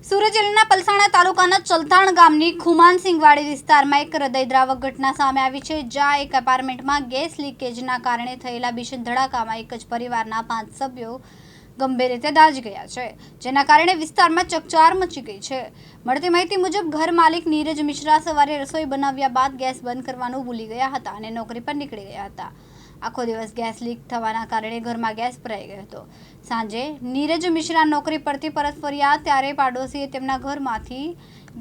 સુરત જિલ્લાના પલસાણા તાલુકાના ચલથાણ ગામની ખુમાનસિંગવાડી વિસ્તારમાં એક હૃદયદ્રાવક ઘટના સામે આવી છે, જ્યાં એક એપાર્ટમેન્ટમાં ગેસ લીકેજના કારણે થયેલા ભીષણ ધડાકામાં એક જ પરિવારના 5 સભ્યો ગંભીર રીતે દાઝી ગયા છે, જેના કારણે વિસ્તારમાં ચકચાર મચી ગઈ છે। મળતી માહિતી મુજબ ઘર માલિક નીરજ મિશ્રા સવારે રસોઈ બનાવ્યા બાદ ગેસ બંધ કરવાનું ભૂલી ગયા હતા અને નોકરી પર નીકળી ગયા હતા। આખો દિવસ ગેસ લીક થવાના કારણે ઘરમાં ગેસ ભરાઈ ગયો હતો। સાંજે નીરજ મિશ્રા નોકરી પરથી પરત ફર્યા ત્યારે પાડોશીએ તેમના ઘરમાંથી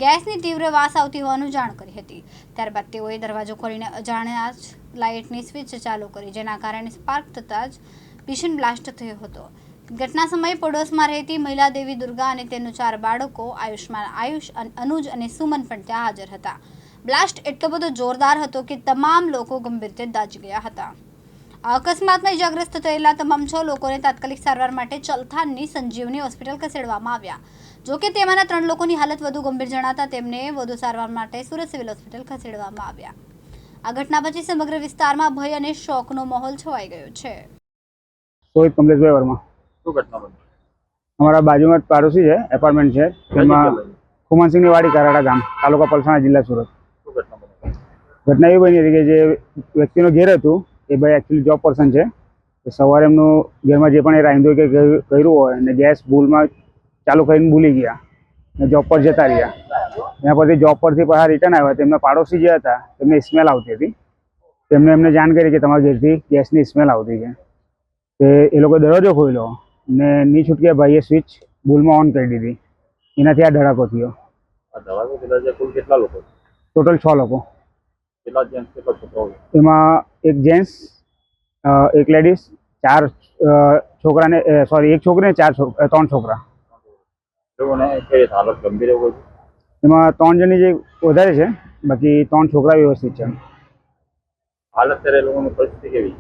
ગેસની તીવ્ર વાસ આવતી હોવાનું જાણ કરી હતી। ત્યારબાદ તેઓએ દરવાજો ખોલીને અજાણ્યા જ લાઇટની સ્વિચ ચાલુ કરી, જેના કારણે સ્પાર્ક થતાં જ ભીષણ બ્લાસ્ટ થયો હતો। ઘટના સમયે પડોશમાં રહેતી મહિલા દેવી દુર્ગા અને તેનું 4 બાળકો આયુષ, અનુજ અને સુમન પણ ત્યાં હાજર હતા। બ્લાસ્ટ એટલો બધો જોરદાર હતો કે તમામ લોકો ગંભીર રીતે દાઝી ગયા હતા। આ અકસ્માતમાં ઇજાગ્રસ્ત થયેલા તમામ 6 લોકોને તાત્કાલિક સારવાર માટે ચલથાણની સંજીવની હોસ્પિટલ ખસેડવામાં આવ્યા। જોકે તેમાંના 3 લોકોની હાલત વધુ ગંભીર જણાતા તેમને વધુ સારવાર માટે સુરત સિવિલ હોસ્પિટલ ખસેડવામાં આવ્યા। આ ઘટના પછી સમગ્ર વિસ્તારમાં ભય અને શોકનો માહોલ છવાઈ ગયો છે। રોહિત કમલેશભાઈ વર્મા। શું ઘટના બની? हमारा बाजू में पाड़ोसी है, अपार्टमेंट है, खुमानसिंगनी वाड़ी कराड़ा गाम, तालुका पलसाणा जिला सूरत। શું ઘટના બની? घटना एवी बनी थी कि जे व्यक्तिनो घेर हतुं ए भाई एक्चुअली जॉब पर्सन है। सवारे एमनुं घेरमां जे पण ए रांध्यो के कर्युं होय ने गैस भूलमां चालू करीने भूली गया ने जॉब पर जता रह्या। ત્યાં પછી જોબ પરથી પાછા રિટર્ન આવ્યા, તેમના પાડોશી જે હતા તેમને સ્મેલ આવતી હતી। તેમને એમને જાણ કરી કે તમારા ઘરેથી ગેસની સ્મેલ આવતી છે। તે એ લોકોએ દરવાજો ખોલ્યો ને ની છૂટકે ભાઈએ સ્વિચ ભૂલમાં ઓન કરી દીધી, એનાથી આ ધડાકો થયો। આ ધડાકો થયેલા છે કુલ કેટલા લોકો? ટોટલ 6 લોકો, કેટલા જેન્ટ્સ કેટલા છોકરાઓ? એમાં એક જેન્ટ્સ, એક લેડીઝ, 4 છોકરાને એક છોકરી ને 3 છોકરા। લોકોને કઈ હાલત ગંભીર હોય છે? એમાં 3 જણની જે વધારે છે, બાકી 3 છોકરા વ્યવસ્થિત છે। હાલત ત્યારે એ લોકોની પરિસ્થિતિ કેવી?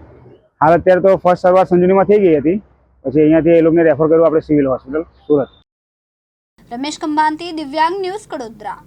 હાલ અત્યારે તો ફર્સ્ટ સારવાર સંજીવનીમાં થઈ ગઈ હતી, પછી અહીંયાથી એ લોકોને રેફર કર્યું આપણે સિવિલ હોસ્પિટલ સુરત। રમેશ કંબાંતી, દિવ્યાંગ ન્યૂઝ, કડોદરા।